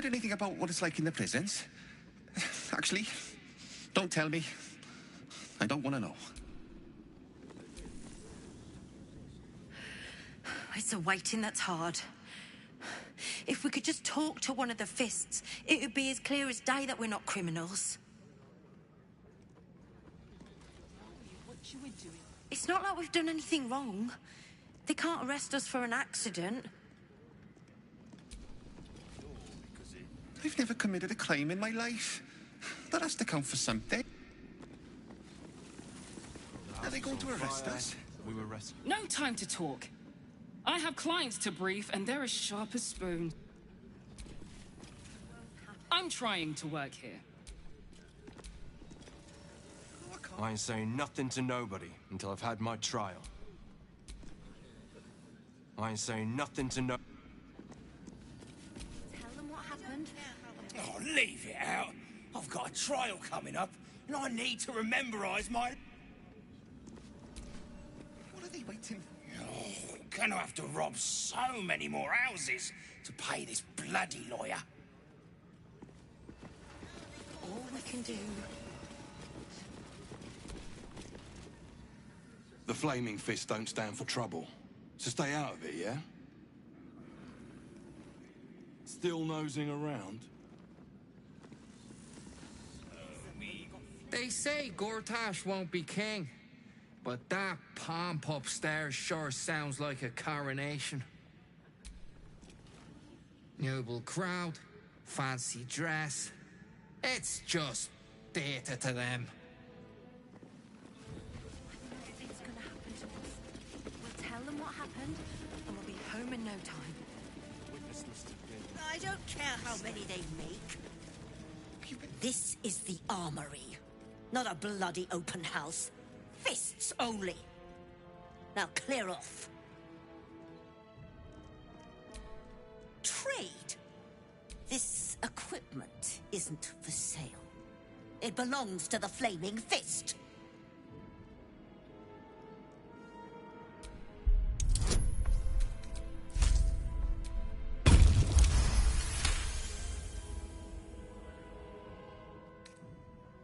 heard anything about what it's like in the prisons? Actually, don't tell me. I don't want to know. It's the waiting that's hard. If we could just talk to one of the fists, it would be as clear as day that we're not criminals. It's not like we've done anything wrong. They can't arrest us for an accident. I've never committed a crime in my life. That has to count for something. Are they going to arrest us? We were rescued. No time to talk. I have clients to brief, and they're as sharp as spoons. I'm trying to work here. I ain't saying nothing to nobody until I've had my trial. I ain't saying nothing to no... Tell them what happened. Oh, leave it out. I've got a trial coming up, and I need to rememberize my... What are they waiting for? Oh, gonna have to rob so many more houses to pay this bloody lawyer. All we can do. The Flaming Fist don't stand for trouble. So stay out of it, yeah? Still nosing around? They say Gortash won't be king, but that pomp upstairs sure sounds like a coronation. Noble crowd, fancy dress. It's just theatre to them. Nothing's gonna happen to us. We'll tell them what happened, and we'll be home in no time. I don't care how many they make. This is the armory, not a bloody open house. Fists only. Now clear off. Trade. This equipment isn't for sale. It belongs to the Flaming Fist.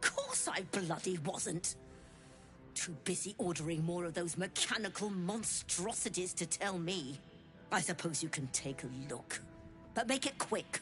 Course I bloody wasn't. Too busy ordering more of those mechanical monstrosities to tell me. I suppose you can take a look, but make it quick.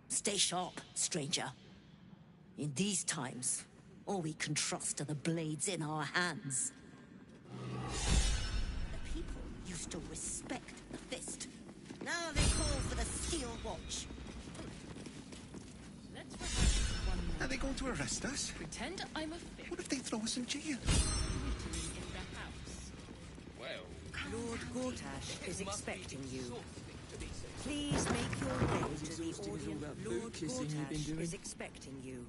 Stay sharp, stranger. In these times, all we can trust are the blades in our hands. The people used to respect the fist. Now they call for the steel watch. Let's rehearse one more. Are they going to arrest us? Pretend I'm a fifth What if they throw us in jail? in the house. Well, Lord Gortash is expecting you. Please make your way to the audience. Lord Gortash is expecting you.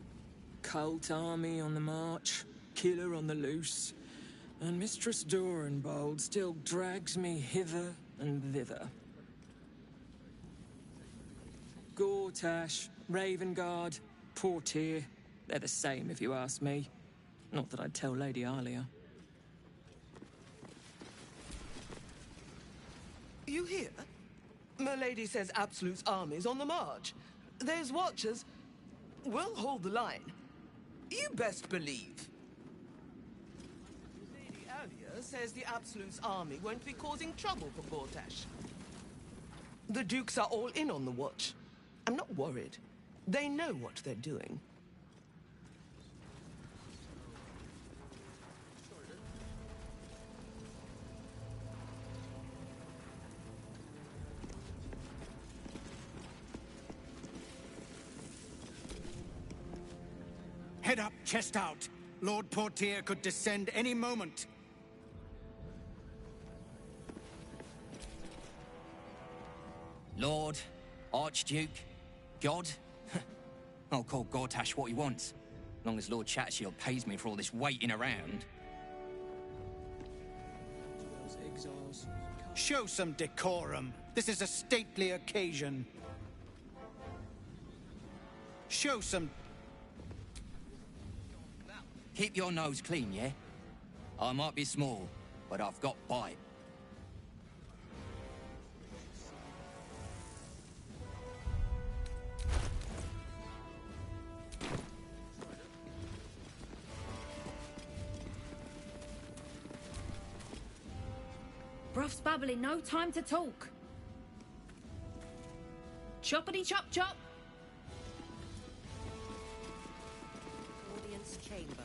Cult army on the march, killer on the loose, and Mistress Dorenbold still drags me hither and thither. Gortash, Ravenguard, Portier, they're the same if you ask me. Not that I'd tell Lady Alia. You hear? My lady says Absolute's army's on the march. Those watchers will hold the line. You best believe. Lady Alia says the Absolute's army won't be causing trouble for Gortash. The Dukes are all in on the watch. I'm not worried. They know what they're doing. Head up, chest out. Lord Portier could descend any moment. Lord, Archduke, God. I'll call Gortash what he wants, as long as Lord Chattershield pays me for all this waiting around. Show some decorum. This is a stately occasion. Show some... Keep your nose clean, yeah? I might be small, but I've got bite. Bruff's babbling, no time to talk. Choppity chop chop. Audience chamber.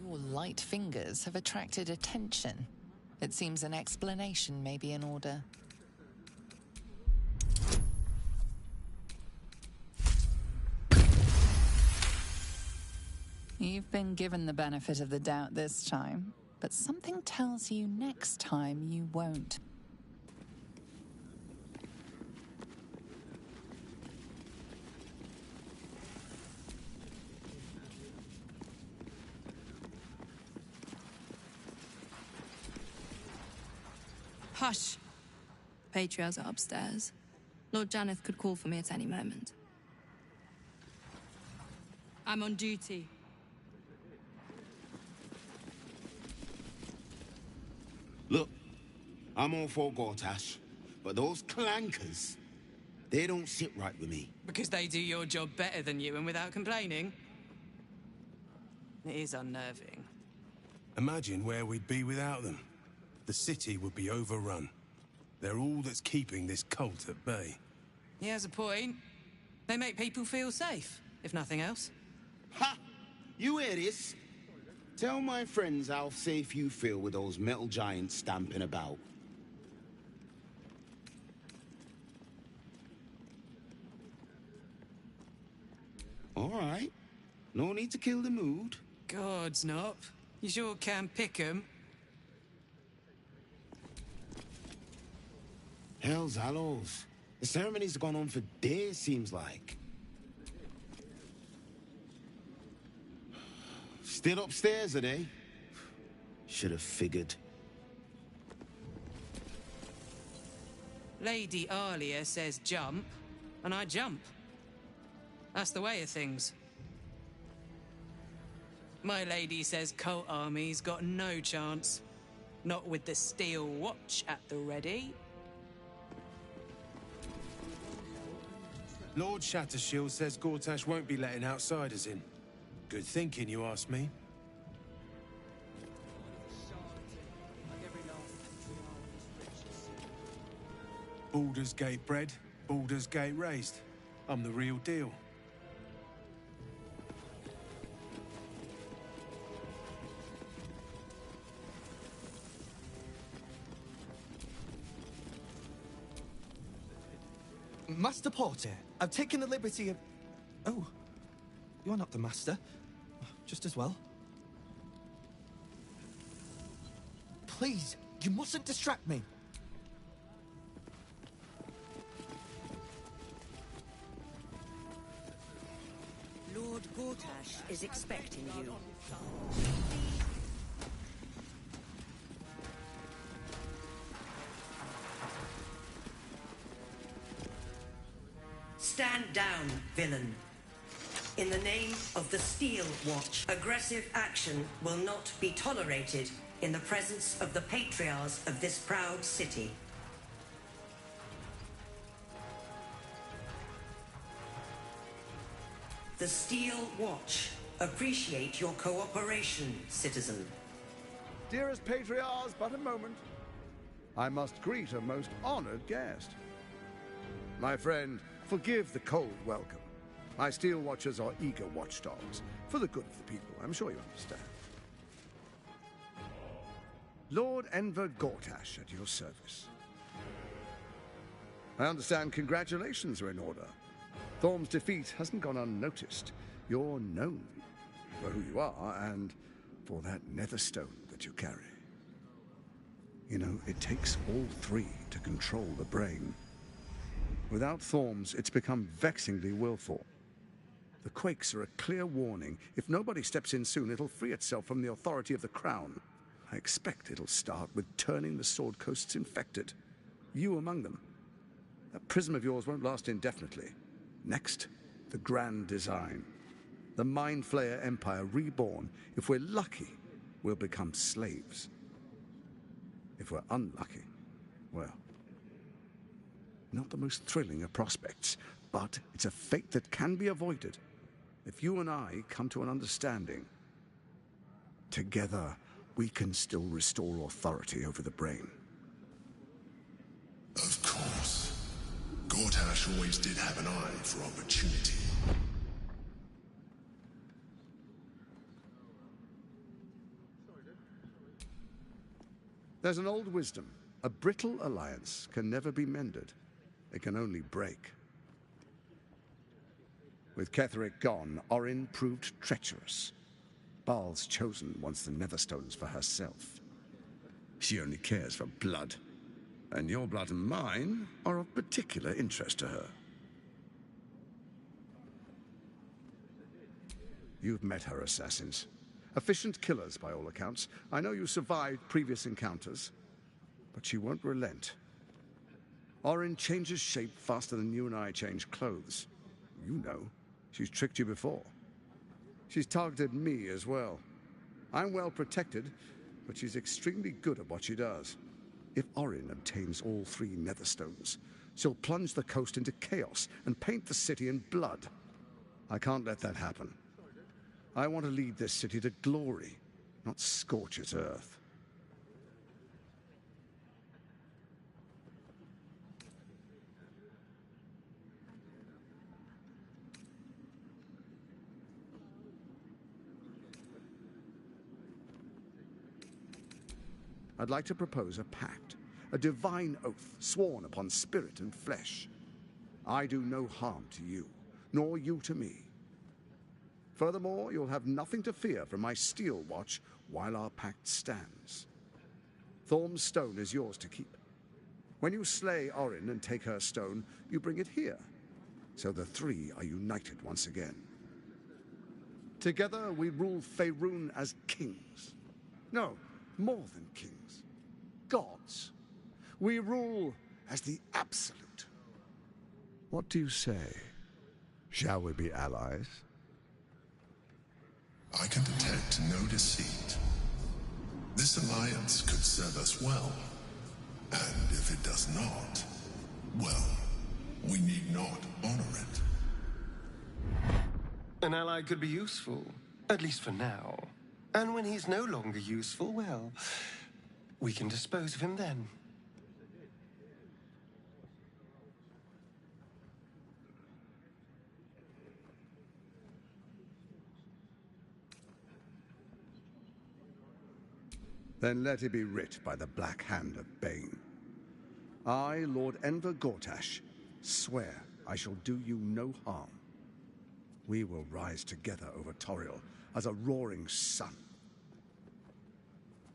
Your light fingers have attracted attention. It seems an explanation may be in order. You've been given the benefit of the doubt this time, but something tells you next time you won't. Hush. Patriarchs are upstairs. Lord Janeth could call for me at any moment. I'm on duty. Look, I'm all for Gortash, but those clankers, they don't sit right with me. Because they do your job better than you and without complaining. It is unnerving. Imagine where we'd be without them. The city would be overrun. They're all that's keeping this cult at bay. He has a point. They make people feel safe, if nothing else. Ha! You hear this? Tell my friends how safe you feel with those metal giants stamping about. All right. No need to kill the mood. Gods, Nop. You sure can pick 'em. Hell's hallows. The ceremony's gone on for days, seems like. Still upstairs, are they? Should have figured. Lady Alia says jump, and I jump. That's the way of things. My lady says cult army's got no chance. Not with the steel watch at the ready. Lord Shattershield says Gortash won't be letting outsiders in. Good thinking, you ask me. Baldur's Gate bred, Baldur's Gate raised. I'm the real deal. Master Porter, I've taken the liberty of... Oh, you're not the master. Just as well. Please, you mustn't distract me. Lord Gortash is expecting you. Stand down, villain. In the name of the Steel Watch, aggressive action will not be tolerated in the presence of the patriarchs of this proud city. The Steel Watch appreciate your cooperation, citizen. Dearest patriarchs, but a moment. I must greet a most honored guest. My friend, forgive the cold welcome. My Steel Watchers are eager watchdogs, for the good of the people, I'm sure you understand. Lord Enver Gortash at your service. I understand congratulations are in order. Thorm's defeat hasn't gone unnoticed. You're known for who you are and for that netherstone that you carry. You know, it takes all three to control the brain. Without Thorm's, it's become vexingly willful. The quakes are a clear warning. If nobody steps in soon, it'll free itself from the authority of the Crown. I expect it'll start with turning the Sword Coasts infected. You among them. That prism of yours won't last indefinitely. Next, the grand design. The Mind Flayer Empire reborn. If we're lucky, we'll become slaves. If we're unlucky, well, not the most thrilling of prospects, but it's a fate that can be avoided if you and I come to an understanding. Together, we can still restore authority over the brain. Of course. Gortash always did have an eye for opportunity. There's an old wisdom. A brittle alliance can never be mended. It can only break. With Ketheric gone, Orin proved treacherous. Baal's chosen wants the Netherstones for herself. She only cares for blood. And your blood and mine are of particular interest to her. You've met her assassins. Efficient killers, by all accounts. I know you survived previous encounters, but she won't relent. Orin changes shape faster than you and I change clothes. You know, she's tricked you before. She's targeted me as well. I'm well protected, but she's extremely good at what she does. If Orin obtains all three Netherstones, she'll plunge the coast into chaos and paint the city in blood. I can't let that happen. I want to lead this city to glory, not scorch its earth. I'd like to propose a pact, a divine oath sworn upon spirit and flesh. I do no harm to you, nor you to me. Furthermore, you'll have nothing to fear from my Steel Watch while our pact stands. Thorm's stone is yours to keep. When you slay Orin and take her stone, you bring it here, so the three are united once again. Together we rule Faerun as kings. No, more than kings. Gods. We rule as the Absolute. What do you say? Shall we be allies? I can detect no deceit. This alliance could serve us well. And if it does not, well, we need not honor it. An ally could be useful, at least for now. And when he's no longer useful, well, we can dispose of him then. Then let it be writ by the Black Hand of Bane. I, Lord Enver Gortash, swear I shall do you no harm. We will rise together over Toriel as a roaring sun.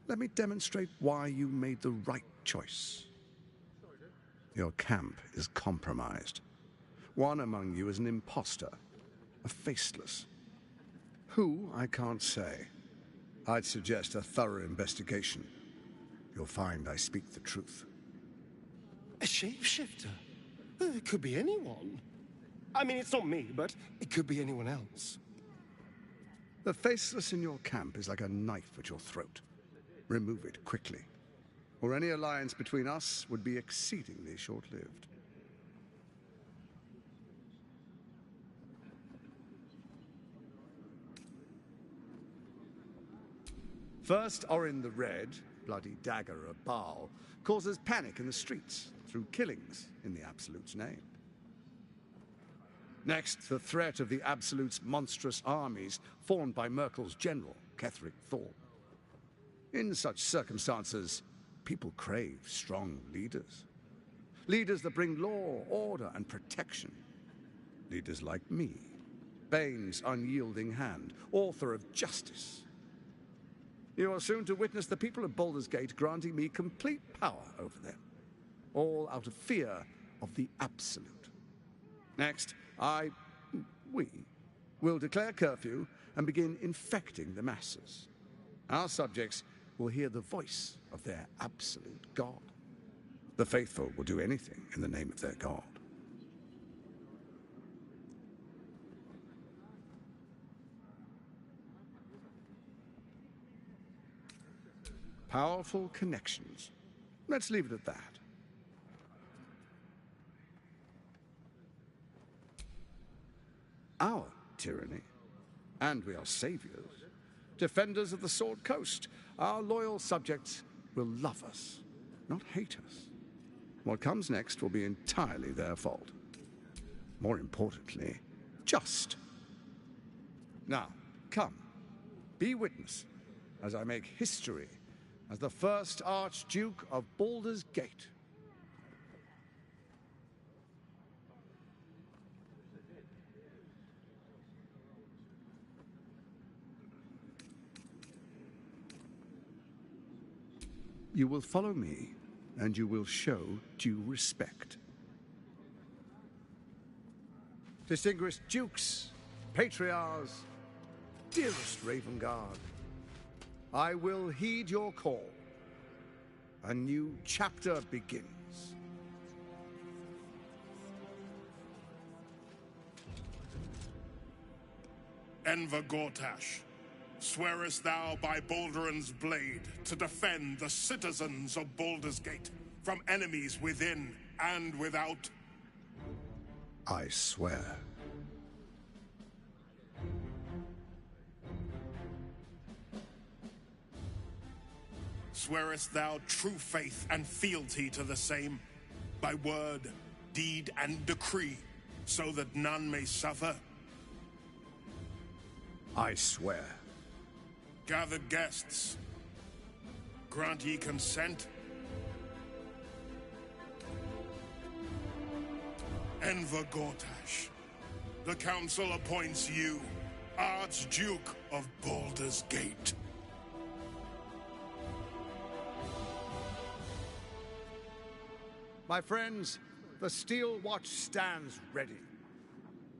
Let me demonstrate why you made the right choice. Your camp is compromised. One among you is an imposter, a faceless. Who, I can't say. I'd suggest a thorough investigation. You'll find I speak the truth. A shapeshifter? It could be anyone. I mean, it's not me, but it could be anyone else. The faceless in your camp is like a knife at your throat. Remove it quickly, or any alliance between us would be exceedingly short-lived. First Orin the Red, bloody dagger of Baal, causes panic in the streets through killings in the Absolute's name. Next, the threat of the Absolute's monstrous armies formed by Merkel's general, Ketheric Thorn. In such circumstances, people crave strong leaders. Leaders that bring law, order, and protection. Leaders like me, Bane's unyielding hand, author of justice. You are soon to witness the people of Baldur's Gate granting me complete power over them, all out of fear of the Absolute. Next, we will declare curfew and begin infecting the masses. Our subjects will hear the voice of their absolute God. The faithful will do anything in the name of their God. Powerful connections. Let's leave it at that. Our tyranny, and we are saviors, defenders of the Sword Coast. Our loyal subjects will love us, not hate us. What comes next will be entirely their fault. More importantly, just. Now, come, be witness as I make history as the first Archduke of Baldur's Gate. You will follow me, and you will show due respect. Distinguished dukes, patriarchs, dearest Raven Guard, I will heed your call. A new chapter begins. Enver Gortash, swearest thou by Balduran's blade to defend the citizens of Baldur's Gate from enemies within and without? I swear. Swearest thou true faith and fealty to the same, by word, deed, and decree, so that none may suffer? I swear. Gathered guests, grant ye consent? Enver Gortash, the Council appoints you Archduke of Baldur's Gate. My friends, the Steel Watch stands ready.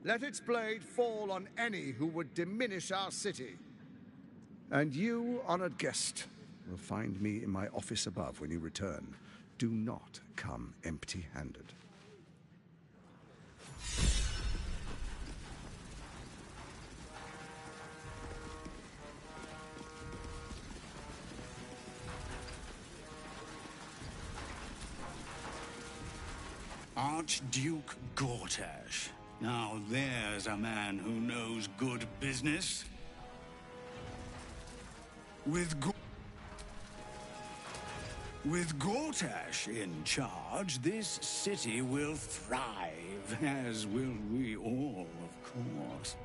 Let its blade fall on any who would diminish our city. And you, honored guest, will find me in my office above when you return. Do not come empty-handed. Archduke Gortash. Now there's a man who knows good business. With Gortash in charge, this city will thrive, as will we all, of course.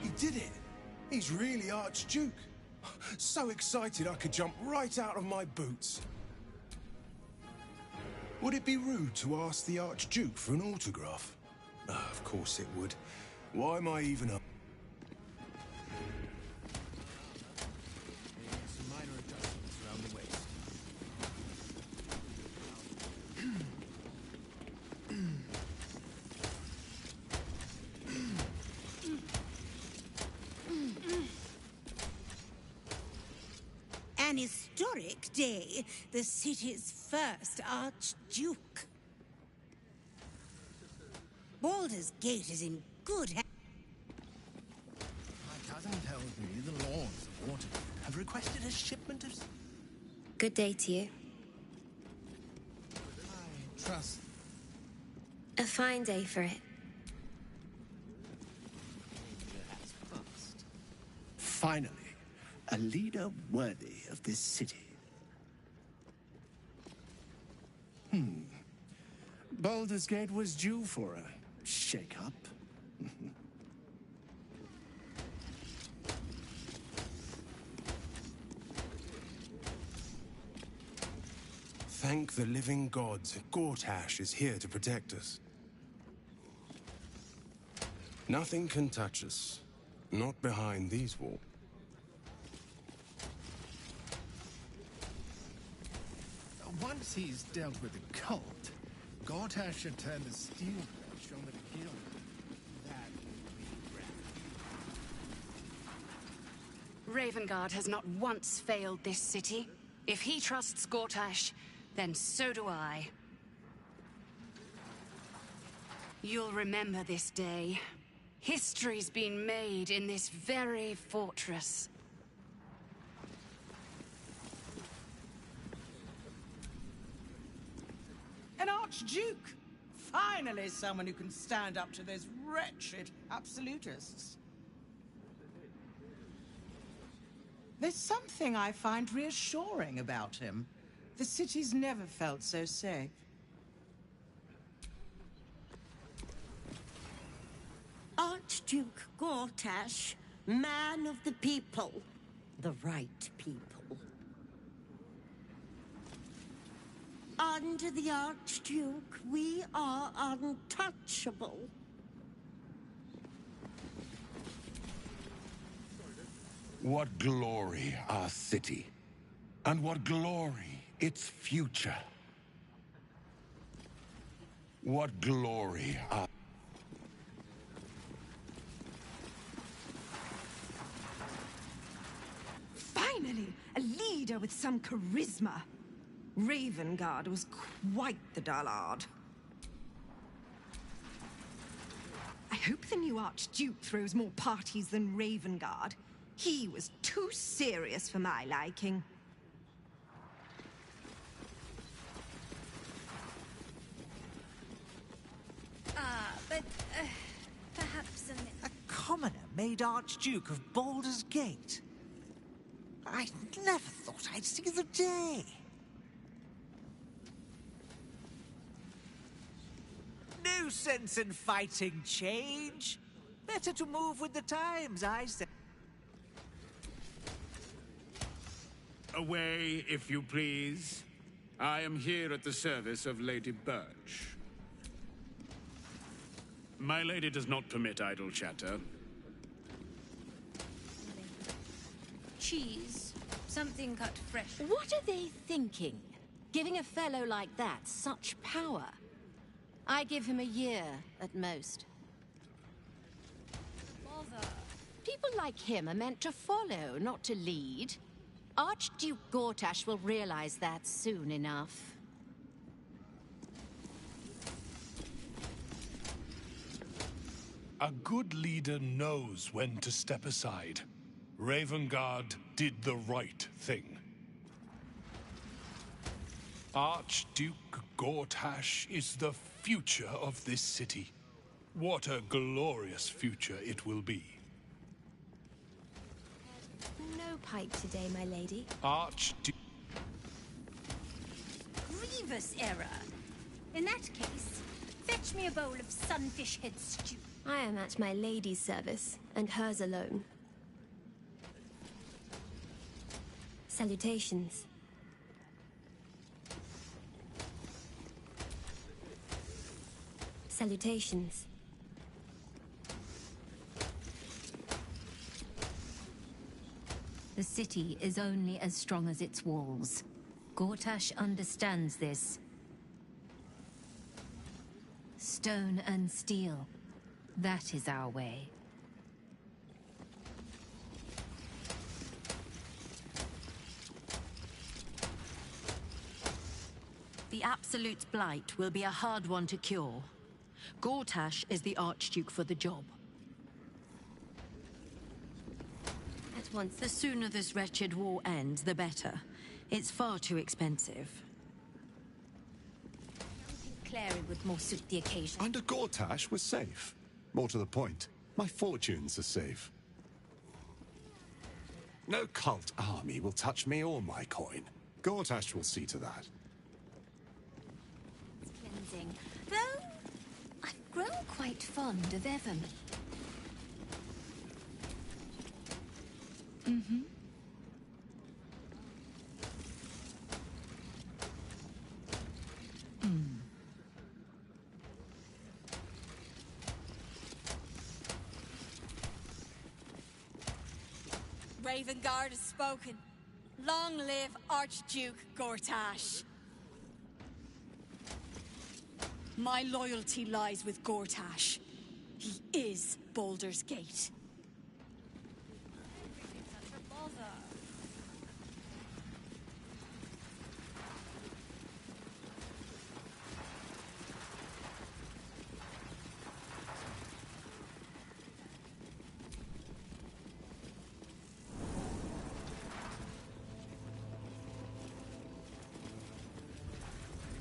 He did it! He's really Archduke. So excited I could jump right out of my boots. Would it be rude to ask the Archduke for an autograph? Of course it would. Why am I even up? Some minor adjustments around the waist. An historic day. The city's first Archduke. Baldur's Gate is in good hands. My cousin tells me the lords of Waterdeep have requested a shipment of... Good day to you. I trust... A fine day for it. Finally, a leader worthy of this city. Baldur's Gate was due for a shake-up. Thank the living gods. Gortash is here to protect us. Nothing can touch us. Not behind these walls. Once he's dealt with the cult, Gortash should turn the steel watch on the guild. That would be grand. Ravengard has not once failed this city. If he trusts Gortash, then so do I. You'll remember this day. History's been made in this very fortress. An Archduke! Finally someone who can stand up to those wretched absolutists. There's something I find reassuring about him. The city's never felt so safe. Archduke Gortash, man of the people. The right people. Under the Archduke, we are untouchable. What glory our city, and what glory its future. What glory our... Finally, a leader with some charisma. Ravengard was quite the dullard. I hope the new Archduke throws more parties than Ravengard. He was too serious for my liking. But perhaps a commoner made Archduke of Baldur's Gate. I never thought I'd see the day. No sense in fighting change. Better to move with the times, I say. Away, if you please. I am here at the service of Lady Birch. My lady does not permit idle chatter. cheese, something cut fresh. What are they thinking? Giving a fellow like that such power? I give him a year, at most. Bother. People like him are meant to follow, not to lead. Archduke Gortash will realize that soon enough. A good leader knows when to step aside. Ravengard did the right thing. Archduke Gortash is the future of this city. What a glorious future it will be. No pipe today, my lady. Archduke... Grievous error. In that case, fetch me a bowl of sunfish head stew. I am at my lady's service, and hers alone. Salutations. Salutations. The city is only as strong as its walls. Gortash understands this. Stone and steel. That is our way. The Absolute's blight will be a hard one to cure. Gortash is the Archduke for the job. At once. The sooner this wretched war ends, the better. It's far too expensive. Clary would more suit the occasion. Under Gortash, we're safe. More to the point, my fortunes are safe. No cult army will touch me or my coin. Gortash will see to that. Cleansing. Though, I've grown quite fond of Evan. Mm-hmm. Ravengard has spoken. Long live Archduke Gortash. My loyalty lies with Gortash. He is Baldur's Gate.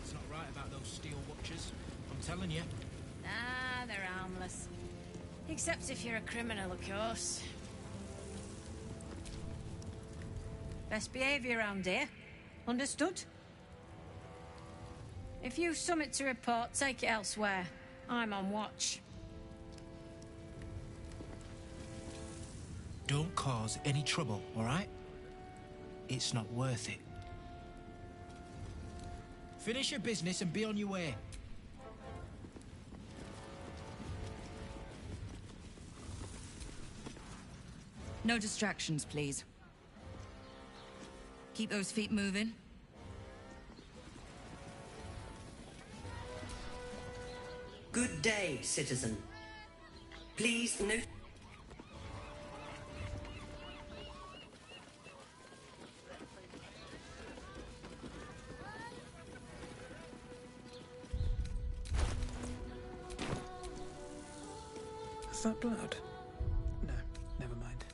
It's not right about those steel watchers. I'm telling you. Ah, they're harmless. Except if you're a criminal, of course. Best behaviour around here. Understood? If you've something to report, take it elsewhere. I'm on watch. Don't cause any trouble, all right? It's not worth it. Finish your business and be on your way. No distractions, please. Keep those feet moving. Good day, citizen. Please note. Is that blood? No, never mind.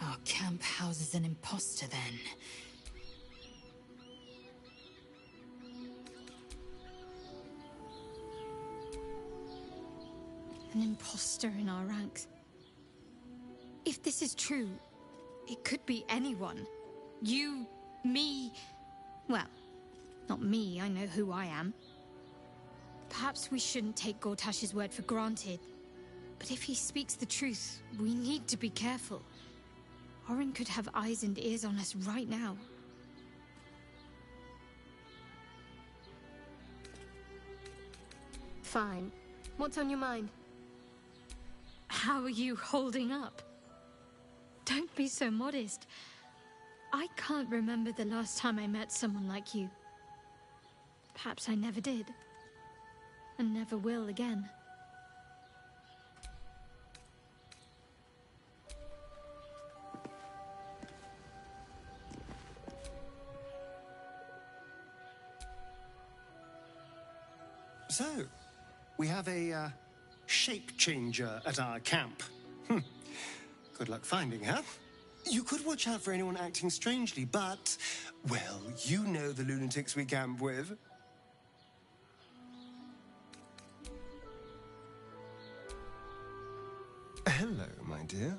Our camp houses an imposter, then. An imposter in our ranks. If this is true, it could be anyone. You, me... Well, not me, I know who I am. Perhaps we shouldn't take Gortash's word for granted. But if he speaks the truth, we need to be careful. Orin could have eyes and ears on us right now. Fine. What's on your mind? How are you holding up? Don't be so modest. I can't remember the last time I met someone like you. Perhaps I never did. And never will again. So, we have a shape changer at our camp. Good luck finding her. You could watch out for anyone acting strangely, but, well, you know the lunatics we camp with. Hello, my dear.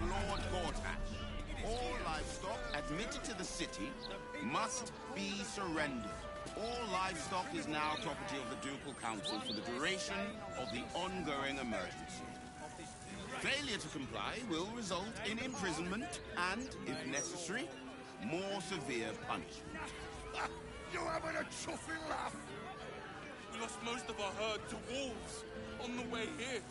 Lord Gortash. All livestock admitted to the city must be surrendered. All livestock is now property of the Ducal Council for the duration of the ongoing emergency. Failure to comply will result in imprisonment and, if necessary, more severe punishment. You having a chuffing laugh? We lost most of our herd to wolves on the way here.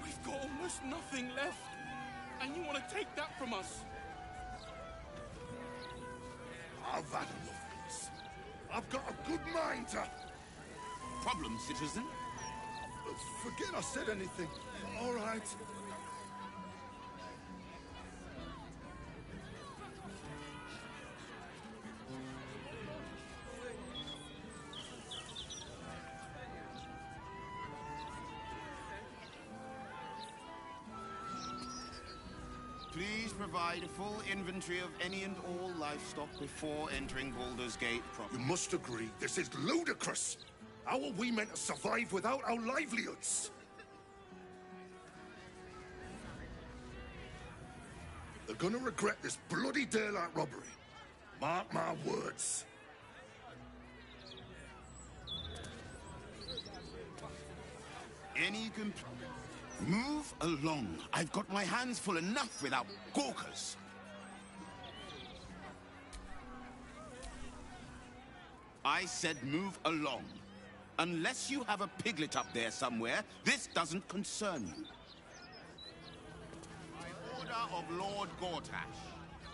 We've got almost nothing left, and you want to take that from us? I've had enough of this. I've got a good mind to... Problem, citizen? Forget I said anything. All right. Please provide a full inventory of any and all livestock before entering Baldur's Gate proper. You must agree, this is ludicrous. How are we meant to survive without our livelihoods? They're gonna regret this bloody daylight robbery. Mark my words. Any Move along. I've got my hands full enough without gawkers. I said move along. Unless you have a piglet up there somewhere, this doesn't concern you. By order of Lord Gortash.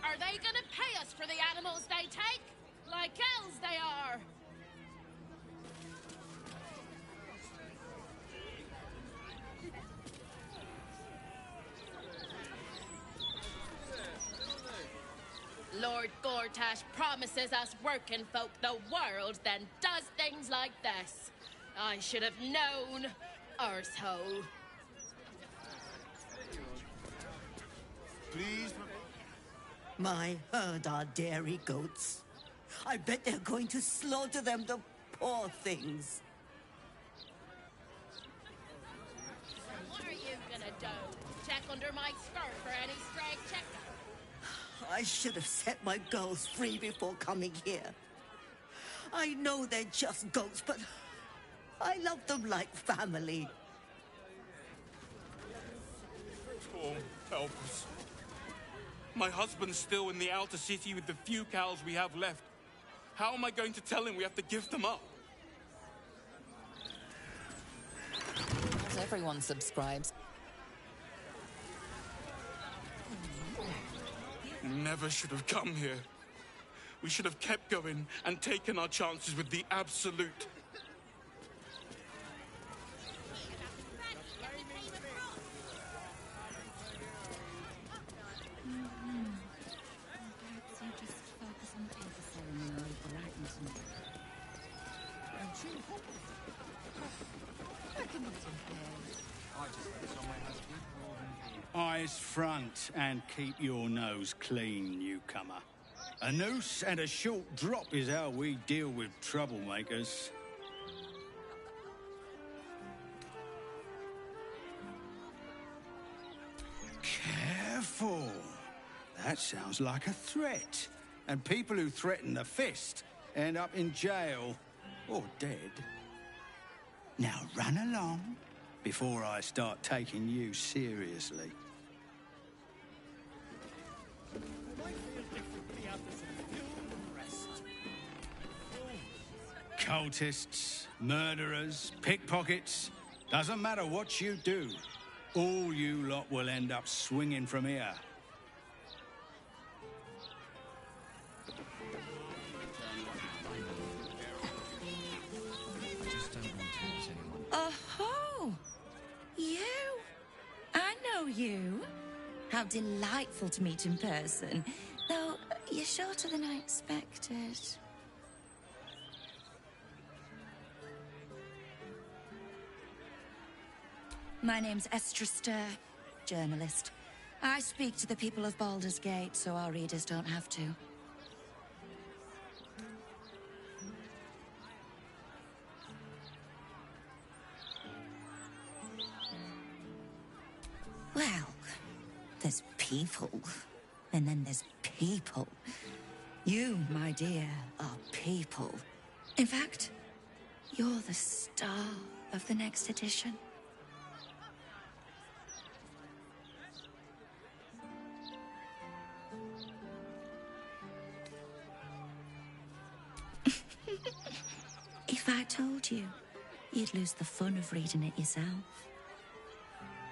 Are they gonna pay us for the animals they take? Like elves they are! Lord Gortash promises us working folk the world, then does things like this. I should have known, arsehole. Please. My herd are dairy goats. I bet they're going to slaughter them, the poor things. What are you gonna do? Check under my skirt for any stray chickens? I should have set my girls free before coming here. I know they're just goats, but I love them like family. Torm, help us. My husband's still in the outer city with the few cows we have left. How am I going to tell him we have to give them up? Not everyone subscribes. Never should have come here. We should have kept going and taken our chances with the Absolute. Eyes front and keep your nose clean, newcomer. A noose and a short drop is how we deal with troublemakers. Careful. That sounds like a threat. And people who threaten the fist end up in jail or dead. Now run along before I start taking you seriously. Cultists, murderers, pickpockets, doesn't matter what you do, all you lot will end up swinging from here. Oh, you? I know you. How delightful to meet in person. Though, you're shorter than I expected. My name's Estrester, journalist. I speak to the people of Baldur's Gate so our readers don't have to. people. And then there's people. You, my dear, are people. In fact, you're the star of the next edition. If I told you, you'd lose the fun of reading it yourself.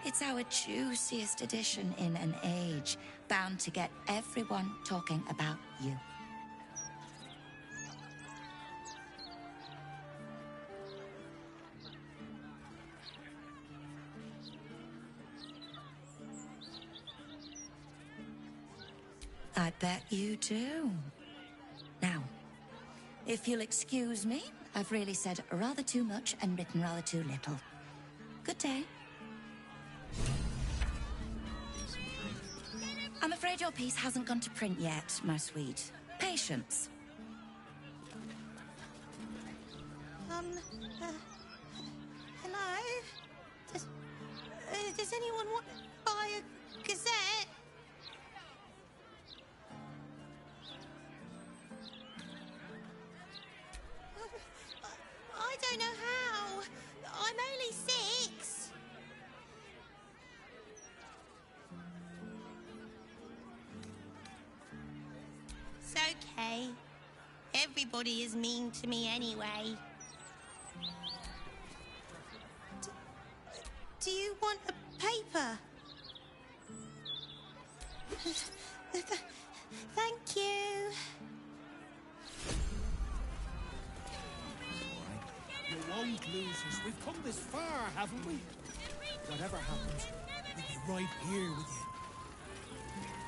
It's our juiciest edition in an age bound to get everyone talking about you. I bet you do. Now, if you'll excuse me, I've really said rather too much and written rather too little. Good day. I'm afraid your piece hasn't gone to print yet, my sweet. Patience. Hello? Does anyone want to buy a gazette? I don't know how. I'm only 6. It's okay. Everybody is mean to me anyway. Do you want a paper? Thank you. You won't lose us. We've come this far, haven't we? Whatever happens, we'll be right here with you.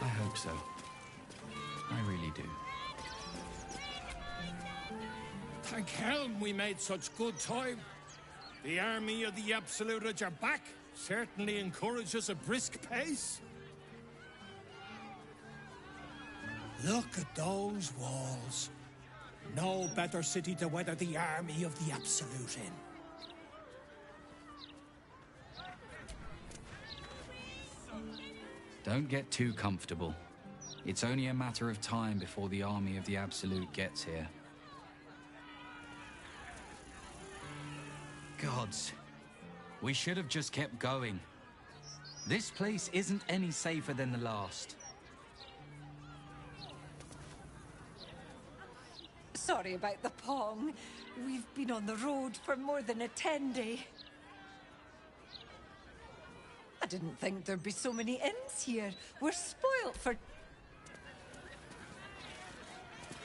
I hope so. I really do. Thank Helm we made such good time. The army of the Absolute are back. Certainly encourages a brisk pace. Look at those walls. No better city to weather the army of the Absolute in. Don't get too comfortable. It's only a matter of time before the army of the Absolute gets here. Gods, we should have just kept going. This place isn't any safer than the last. Sorry about the pong. We've been on the road for more than a 10-day. I didn't think there'd be so many inns here. We're spoilt for...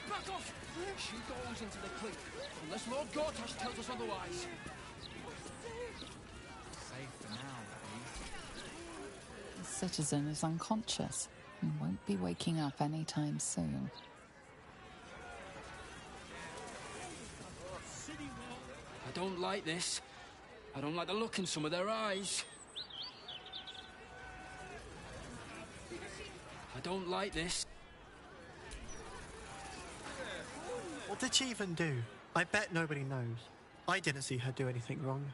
Back off! She goes into the clean, unless Lord Gortash tells us otherwise. Safe for now, The citizen is unconscious and won't be waking up anytime soon. I don't like this. I don't like the look in some of their eyes. I don't like this. What did she even do? I bet nobody knows. I didn't see her do anything wrong.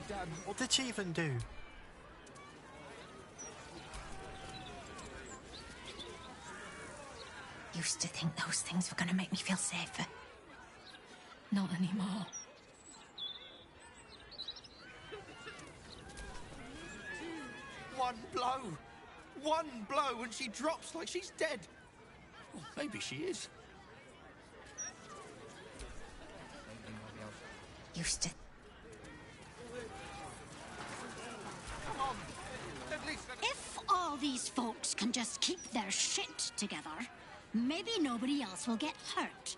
Dad, what did she even do? Used to think those things were going to make me feel safer. Not anymore. One blow and she drops like she's dead. Well, maybe she is. Used to... Come on. At least... If all these folks can just keep their shit together, maybe nobody else will get hurt.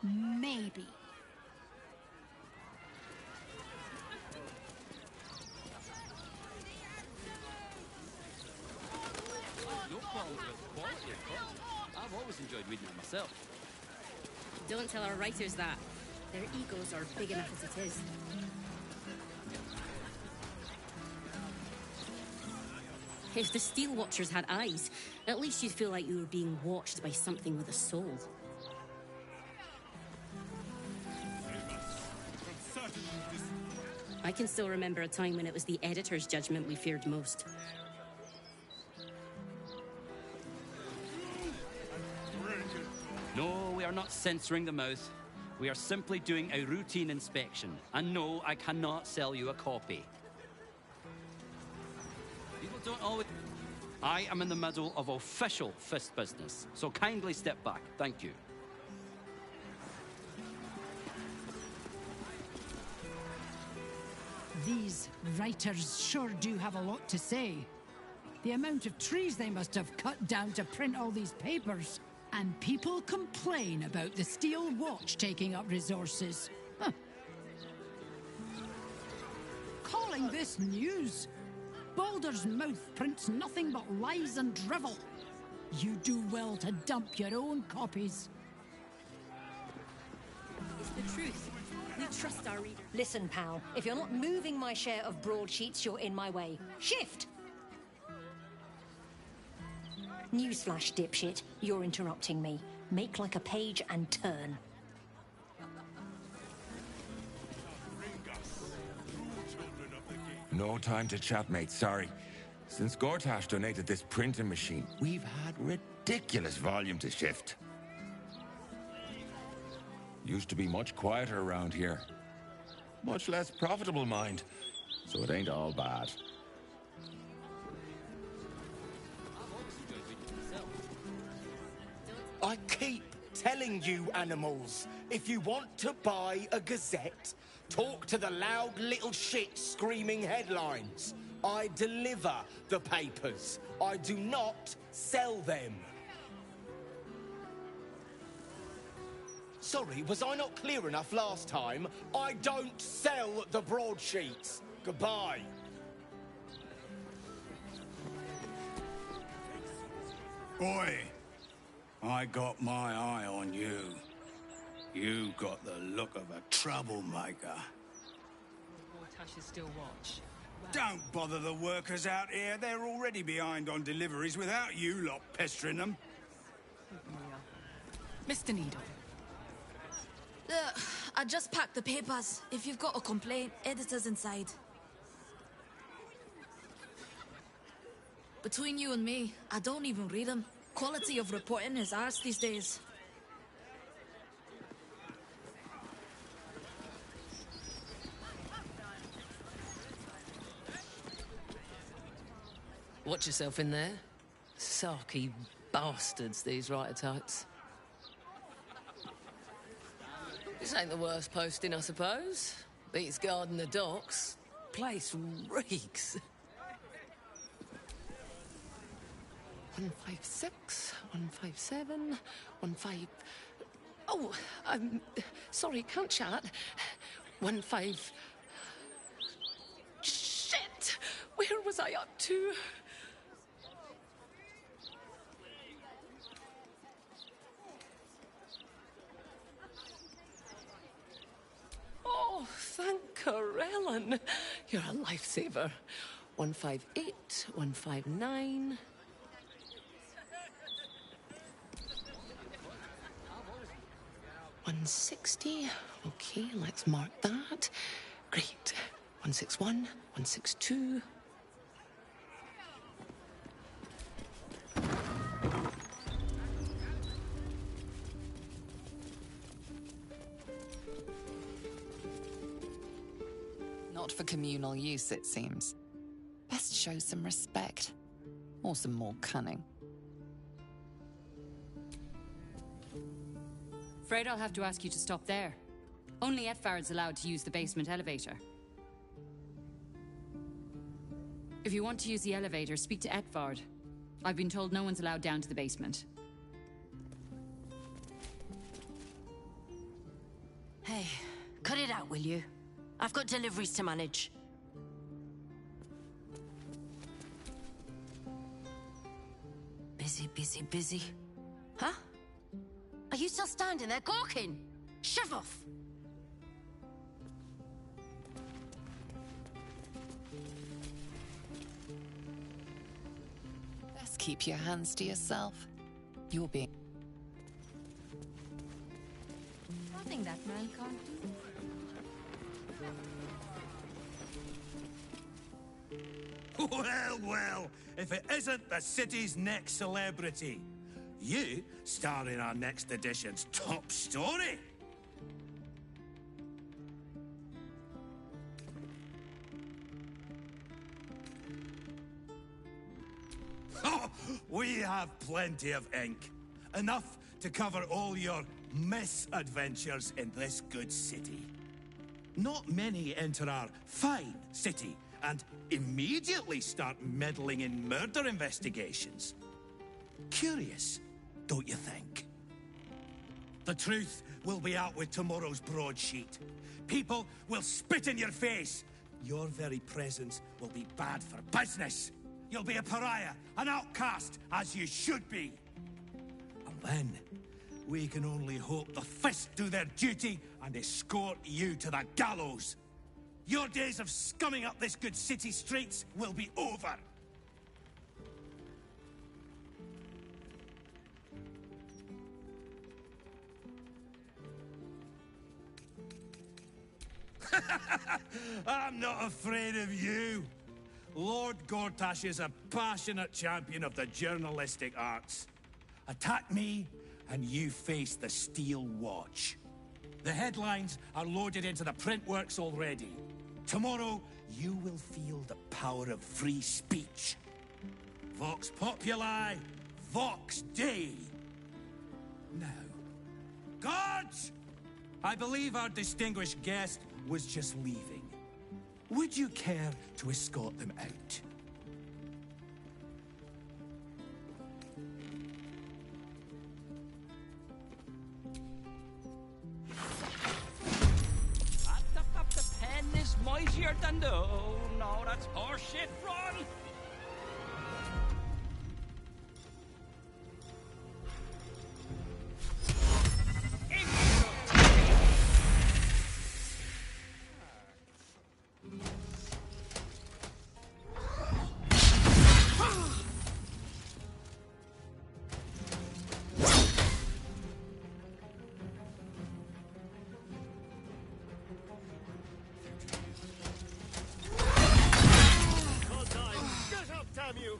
Maybe. I've always enjoyed reading it myself. Don't tell our writers that. Their egos are big enough as it is. If the Steel Watchers had eyes, at least you'd feel like you were being watched by something with a soul. I can still remember a time when it was the editor's judgment we feared most. No, we are not censoring the mouth. We are simply doing a routine inspection. And no, I cannot sell you a copy. People don't always... I am in the middle of official fist business, so kindly step back. Thank you. These writers sure do have a lot to say. The amount of trees they must have cut down to print all these papers. And people complain about the steel watch taking up resources. Huh. Calling this news? Baldur's mouth prints nothing but lies and drivel. You do well to dump your own copies. It's the truth. We trust our readers. Listen, pal, if you're not moving my share of broadsheets, you're in my way. Shift! Newsflash, dipshit. You're interrupting me. Make like a page and turn. No time to chat, mate, sorry. Since Gortash donated this printing machine, we've had ridiculous volume to shift. Used to be much quieter around here. Much less profitable, mind. So it ain't all bad. I keep telling you animals, if you want to buy a gazette, talk to the loud little shit screaming headlines. I deliver the papers. I do not sell them. Sorry, was I not clear enough last time? I don't sell the broadsheets. Goodbye. Boy, I got my eye on you. You got the look of a troublemaker. Gortash's still watch. Don't bother the workers out here. They're already behind on deliveries without you lot pestering them. Mr. Needle. I just packed the papers. If you've got a complaint, editor's inside. Between you and me, I don't even read them. Quality of reporting is ours these days. Watch yourself in there. Sarky bastards, these writer types. This ain't the worst posting, I suppose. Beats guarding the docks. Place reeks. 156, 157, 15... Oh, sorry, can't chat. 15... Shit! Where was I up to? Oh, thank Corellin. You're a lifesaver. 158, 159... 160. Okay, let's mark that. Great. 161, 162. Not for communal use, it seems. Best show some respect. Or some more cunning. Afraid I'll have to ask you to stop there. Only Etfard's allowed to use the basement elevator. If you want to use the elevator, speak to Etfard. I've been told no one's allowed down to the basement. Hey, cut it out, will you? I've got deliveries to manage. Busy, busy, busy. Huh? Are you still standing there gawking? Shove off! Best keep your hands to yourself. You're being... Nothing that man can't do. Well, well, if it isn't the city's next celebrity. You star in our next edition's top story. Oh, we have plenty of ink. Enough to cover all your misadventures in this good city. Not many enter our fine city and immediately start meddling in murder investigations. Curious, don't you think? The truth will be out with tomorrow's broadsheet. People will spit in your face. Your very presence will be bad for business. You'll be a pariah, an outcast, as you should be. And then, we can only hope the Fist do their duty and escort you to the gallows. Your days of scumming up this good city streets will be over. I'm not afraid of you. Lord Gortash is a passionate champion of the journalistic arts. Attack me, and you face the Steel Watch. The headlines are loaded into the print works already. Tomorrow, you will feel the power of free speech. Vox Populi, Vox Dei. Now, guards! I believe our distinguished guest was just leaving. Would you care to escort them out? Up, the pen is mightier than the... Oh, no, that's horseshit. Run! Get up, damn you!